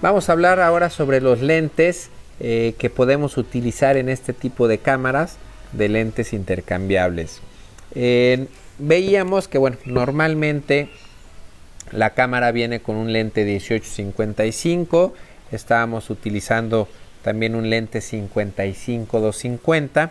Vamos a hablar ahora sobre los lentes que podemos utilizar en este tipo de cámaras de lentes intercambiables. Veíamos que, bueno, normalmente la cámara viene con un lente 18-55, estábamos utilizando también un lente 55-250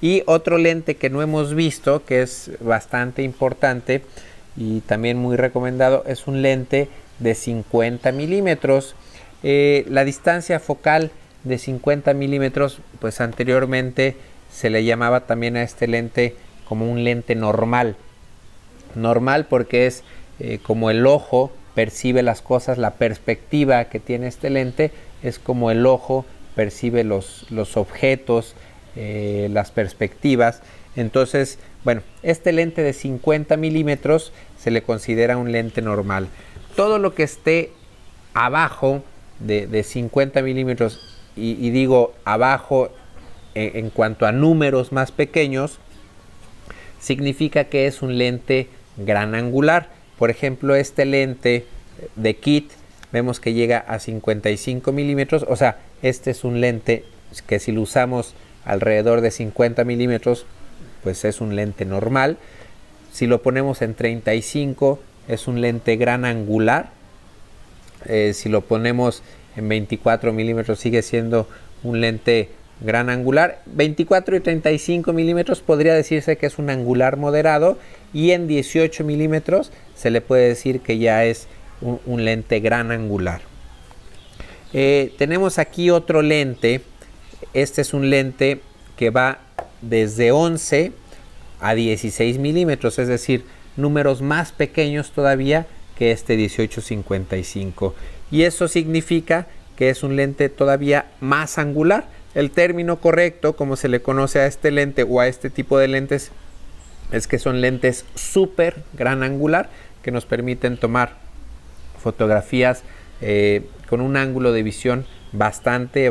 y otro lente que no hemos visto, que es bastante importante y también muy recomendado, es un lente de 50 milímetros. La distancia focal de 50 milímetros, pues anteriormente se le llamaba también a este lente como un lente normal. Normal porque es como el ojo percibe las cosas, la perspectiva que tiene este lente es como el ojo percibe los objetos, las perspectivas. Entonces, bueno, este lente de 50 milímetros se le considera un lente normal. Todo lo que esté abajo de 50 milímetros, y digo abajo en cuanto a números más pequeños, significa que es un lente gran angular. Por ejemplo, este lente de kit vemos que llega a 55 milímetros, o sea, este es un lente que si lo usamos alrededor de 50 milímetros, pues es un lente normal. Si lo ponemos en 35, es un lente gran angular. Si lo ponemos en 24 milímetros, sigue siendo un lente gran angular. 24 y 35 milímetros podría decirse que es un angular moderado, y en 18 milímetros se le puede decir que ya es un lente gran angular. Tenemos aquí otro lente. Este es un lente que va desde 11 a 16 milímetros, es decir, números más pequeños todavía que este 18-55, y eso significa que es un lente todavía más angular. El término correcto, como se le conoce a este lente o a este tipo de lentes, es que son lentes súper gran angular que nos permiten tomar fotografías con un ángulo de visión bastante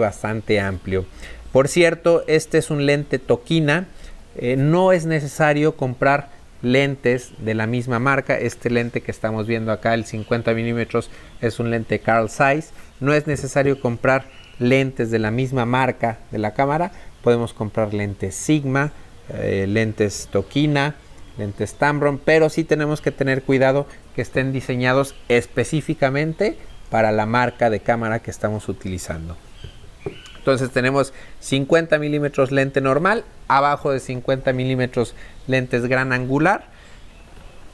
amplio. Por cierto, este es un lente Tokina. No es necesario comprar lentes de la misma marca. Este lente que estamos viendo acá, el 50 milímetros, es un lente Carl Zeiss. No es necesario comprar lentes de la misma marca de la cámara. Podemos comprar lentes Sigma, lentes Tokina, lentes Tamron, pero sí tenemos que tener cuidado que estén diseñados específicamente para la marca de cámara que estamos utilizando. Entonces tenemos 50 milímetros lente normal, abajo de 50 milímetros lentes gran angular,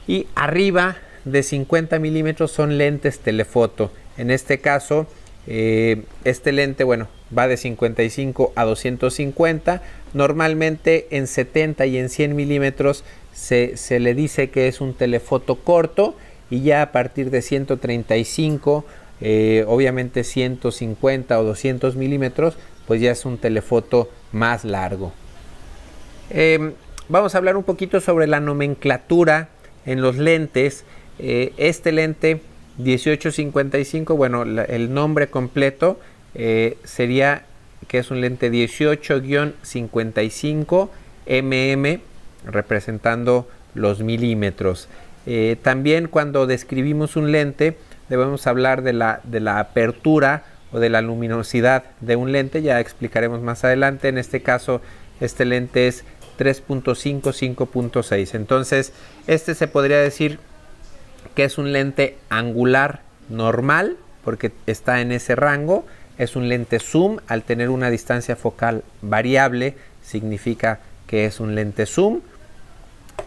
y arriba de 50 milímetros son lentes telefoto. En este caso, este lente, bueno, va de 55 a 250. Normalmente en 70 y en 100 milímetros se le dice que es un telefoto corto, y ya a partir de 135, obviamente 150 o 200 milímetros, pues ya es un telefoto más largo. Vamos a hablar un poquito sobre la nomenclatura en los lentes. Este lente 18-55, bueno, el nombre completo sería que es un lente 18-55 mm, representando los milímetros. También cuando describimos un lente debemos hablar de la apertura o de la luminosidad de un lente. Ya explicaremos más adelante. En este caso, este lente es 3.5, 5.6. Entonces, este se podría decir que es un lente angular normal, porque está en ese rango. Es un lente zoom. Al tener una distancia focal variable, significa que es un lente zoom.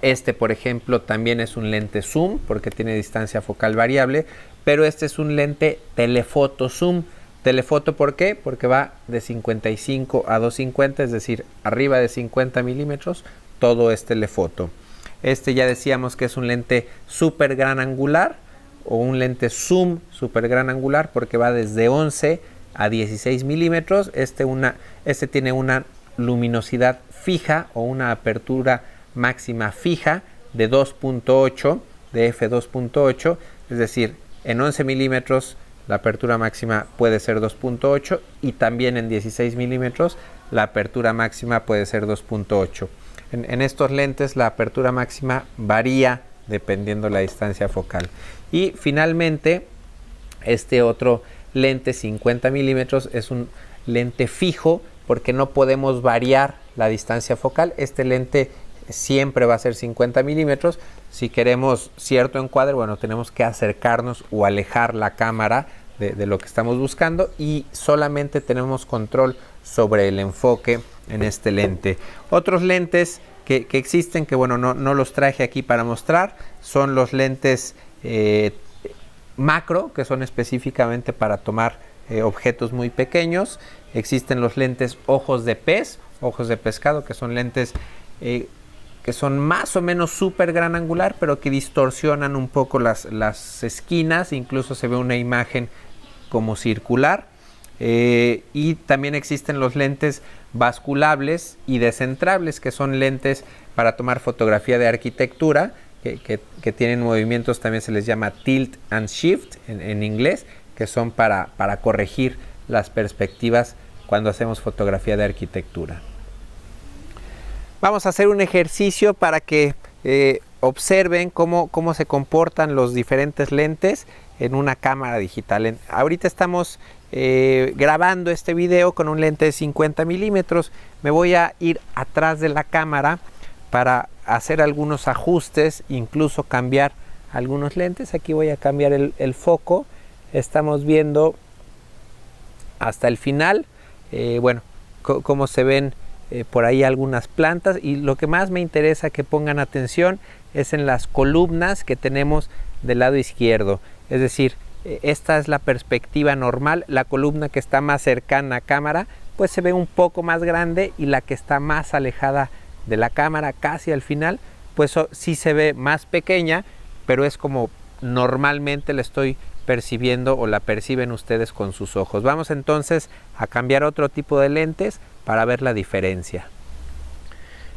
Este, por ejemplo, también es un lente zoom porque tiene distancia focal variable, pero este es un lente telefoto zoom. Telefoto, ¿por qué? Porque va de 55 a 250, es decir, arriba de 50 milímetros, todo es telefoto. Este ya decíamos que es un lente super gran angular o un lente zoom super gran angular porque va desde 11 a 16 milímetros. Este tiene una luminosidad fija o una apertura máxima fija de 2.8, de f2.8, es decir, en 11 milímetros la apertura máxima puede ser 2.8 y también en 16 milímetros la apertura máxima puede ser 2.8. En estos lentes la apertura máxima varía dependiendo la distancia focal. Y finalmente, este otro lente 50 milímetros es un lente fijo porque no podemos variar la distancia focal. Este lente siempre va a ser 50 milímetros. Si queremos cierto encuadre, bueno, tenemos que acercarnos o alejar la cámara de lo que estamos buscando, y solamente tenemos control sobre el enfoque en este lente. Otros lentes que existen, que bueno, no los traje aquí para mostrar, son los lentes macro, que son específicamente para tomar objetos muy pequeños. Existen los lentes ojos de pez, ojos de pescado, que son lentes que son más o menos súper gran angular, pero que distorsionan un poco las esquinas, incluso se ve una imagen como circular. Y también existen los lentes basculables y descentrables, que son lentes para tomar fotografía de arquitectura, que tienen movimientos, también se les llama tilt and shift en inglés, que son para corregir las perspectivas cuando hacemos fotografía de arquitectura. Vamos a hacer un ejercicio para que observen cómo se comportan los diferentes lentes en una cámara digital. Ahorita estamos grabando este video con un lente de 50 milímetros. Me voy a ir atrás de la cámara para hacer algunos ajustes, incluso cambiar algunos lentes. Aquí voy a cambiar el foco. Estamos viendo hasta el final, bueno, cómo se ven por ahí algunas plantas, y lo que más me interesa que pongan atención es en las columnas que tenemos del lado izquierdo. Es decir, esta es la perspectiva normal. La columna que está más cercana a cámara pues se ve un poco más grande, y la que está más alejada de la cámara, casi al final, pues sí se ve más pequeña, pero es como normalmente la estoy percibiendo o la perciben ustedes con sus ojos. Vamos entonces a cambiar otro tipo de lentes para ver la diferencia.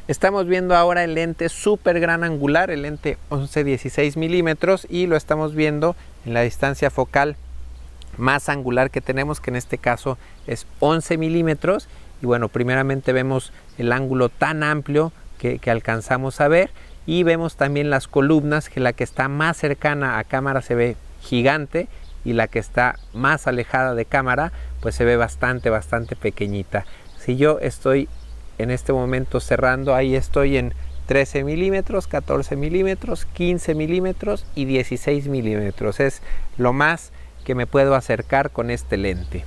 Estamos viendo ahora el lente súper gran angular, el lente 11-16 milímetros, y lo estamos viendo en la distancia focal más angular que tenemos, que en este caso es 11 milímetros. Y bueno, primeramente vemos el ángulo tan amplio que alcanzamos a ver, y vemos también las columnas, que la que está más cercana a cámara se ve gigante, y la que está más alejada de cámara pues se ve bastante pequeñita. Si yo estoy en este momento cerrando, ahí estoy en 13 milímetros, 14 milímetros, 15 milímetros y 16 milímetros. Es lo más que me puedo acercar con este lente.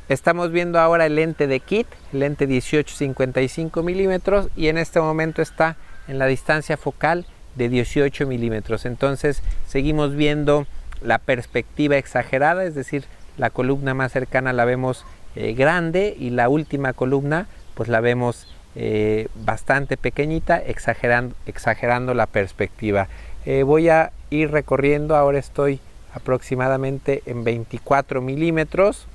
Estamos viendo ahora el lente de kit, el lente 18-55 milímetros, y en este momento está en la distancia focal de 18 milímetros. Entonces seguimos viendo la perspectiva exagerada, es decir, la columna más cercana la vemos grande, y la última columna pues la vemos bastante pequeñita, exagerando la perspectiva. Voy a ir recorriendo, ahora estoy aproximadamente en 24 milímetros,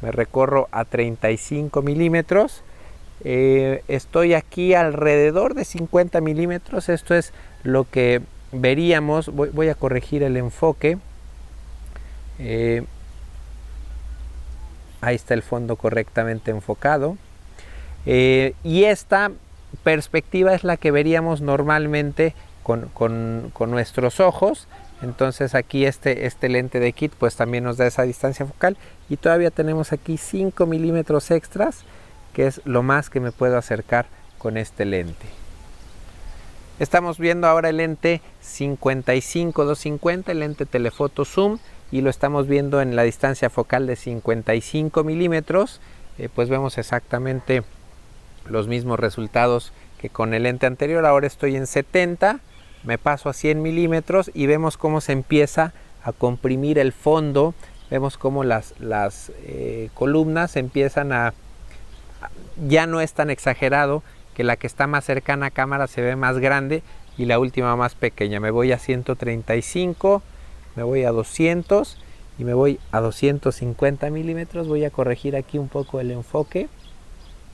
me recorro a 35 milímetros, estoy aquí alrededor de 50 milímetros, esto es lo que veríamos. Voy a corregir el enfoque. Ahí está el fondo correctamente enfocado. Y esta perspectiva es la que veríamos normalmente con nuestros ojos. Entonces aquí este lente de kit pues también nos da esa distancia focal, y todavía tenemos aquí 5 milímetros extras, que es lo más que me puedo acercar con este lente. Estamos viendo ahora el lente 55-250, el lente telefoto zoom, y lo estamos viendo en la distancia focal de 55 milímetros. Pues vemos exactamente los mismos resultados que con el lente anterior. Ahora estoy en 70, me paso a 100 milímetros y vemos cómo se empieza a comprimir el fondo. Vemos cómo las columnas empiezan ya no es tan exagerado, que la que está más cercana a cámara se ve más grande y la última más pequeña. Me voy a 135, me voy a 200 y me voy a 250 milímetros. Voy a corregir aquí un poco el enfoque,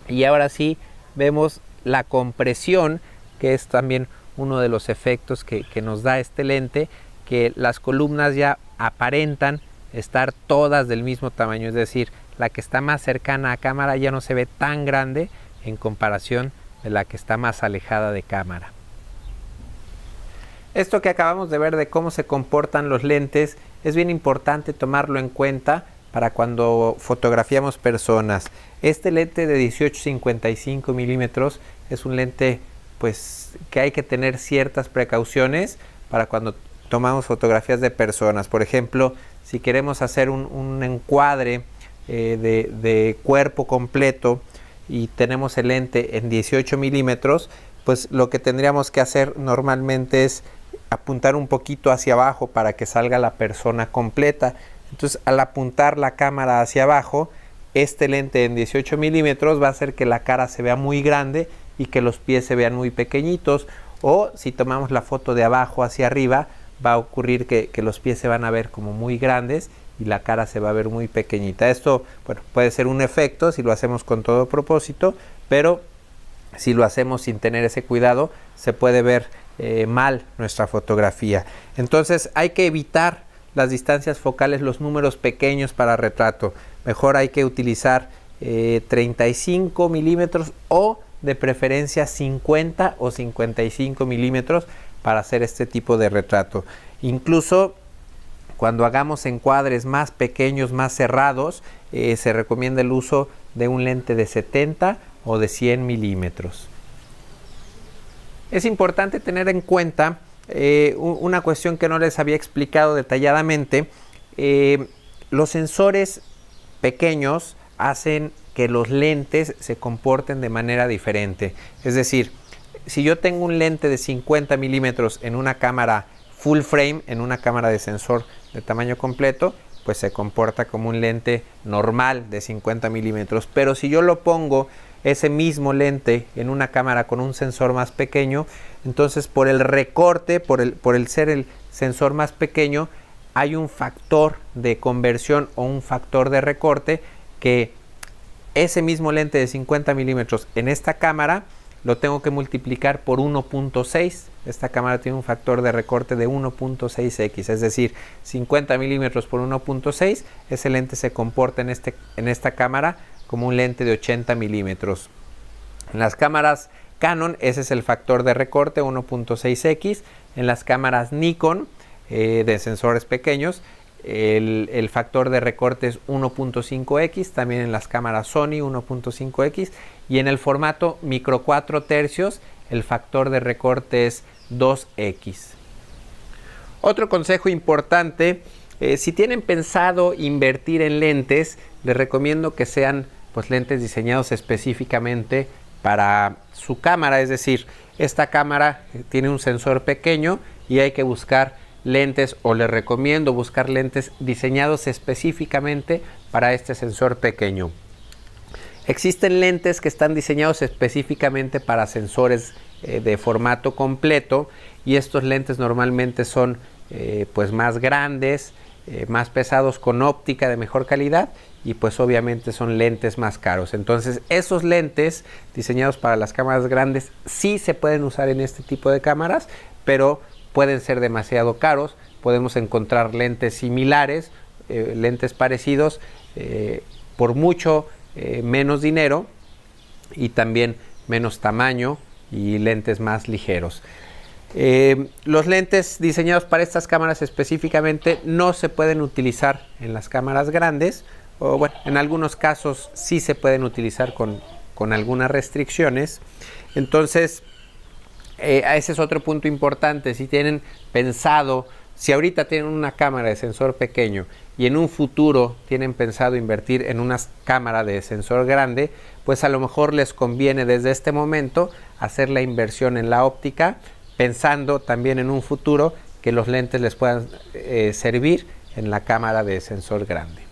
y ahora sí vemos la compresión, que es también uno de los efectos que nos da este lente, que las columnas ya aparentan estar todas del mismo tamaño, es decir, la que está más cercana a cámara ya no se ve tan grande en comparación de la que está más alejada de cámara. Esto que acabamos de ver de cómo se comportan los lentes es bien importante tomarlo en cuenta para cuando fotografiamos personas. Este lente de 18-55 milímetros es un lente pues que hay que tener ciertas precauciones para cuando tomamos fotografías de personas. Por ejemplo, si queremos hacer un encuadre de cuerpo completo y tenemos el lente en 18 milímetros, pues lo que tendríamos que hacer normalmente es apuntar un poquito hacia abajo para que salga la persona completa. Entonces, al apuntar la cámara hacia abajo, este lente en 18 milímetros va a hacer que la cara se vea muy grande y que los pies se vean muy pequeñitos. O si tomamos la foto de abajo hacia arriba, va a ocurrir que los pies se van a ver como muy grandes y la cara se va a ver muy pequeñita. Esto, bueno, puede ser un efecto si lo hacemos con todo propósito, pero si lo hacemos sin tener ese cuidado, se puede ver mal nuestra fotografía. Entonces hay que evitar las distancias focales, los números pequeños para retrato. Mejor hay que utilizar 35 milímetros o de preferencia 50 o 55 milímetros para hacer este tipo de retrato. Incluso cuando hagamos encuadres más pequeños, más cerrados, se recomienda el uso de un lente de 70 o de 100 milímetros. Es importante tener en cuenta una cuestión que no les había explicado detalladamente. Los sensores pequeños hacen que los lentes se comporten de manera diferente. Es decir, si yo tengo un lente de 50 milímetros en una cámara full frame, en una cámara de sensor de tamaño completo, pues se comporta como un lente normal de 50 milímetros. Pero si yo lo pongo ese mismo lente en una cámara con un sensor más pequeño, entonces por el recorte, por el ser el sensor más pequeño, hay un factor de conversión o un factor de recorte que ese mismo lente de 50 milímetros en esta cámara lo tengo que multiplicar por 1.6. Esta cámara tiene un factor de recorte de 1.6x, es decir, 50 milímetros por 1.6, ese lente se comporta en esta cámara como un lente de 80 milímetros. En las cámaras Canon ese es el factor de recorte 1.6x, en las cámaras Nikon de sensores pequeños el factor de recorte es 1.5x, también en las cámaras Sony 1.5x y en el formato micro 4 tercios el factor de recorte es 2x. Otro consejo importante, si tienen pensado invertir en lentes, les recomiendo que sean pues lentes diseñados específicamente para su cámara, es decir, esta cámara tiene un sensor pequeño y hay que buscar lentes, o les recomiendo buscar lentes diseñados específicamente para este sensor pequeño. Existen lentes que están diseñados específicamente para sensores de formato completo y estos lentes normalmente son pues más grandes, más pesados, con óptica de mejor calidad y pues obviamente son lentes más caros. Entonces esos lentes diseñados para las cámaras grandes sí se pueden usar en este tipo de cámaras, pero pueden ser demasiado caros. Podemos encontrar lentes similares, lentes parecidos por mucho menos dinero y también menos tamaño y lentes más ligeros. Los lentes diseñados para estas cámaras específicamente no se pueden utilizar en las cámaras grandes, o bueno, en algunos casos sí se pueden utilizar con algunas restricciones. Entonces ese es otro punto importante. Si tienen pensado, si ahorita tienen una cámara de sensor pequeño y en un futuro tienen pensado invertir en una cámara de sensor grande, pues a lo mejor les conviene desde este momento hacer la inversión en la óptica, pensando también en un futuro que los lentes les puedan servir en la cámara de sensor grande.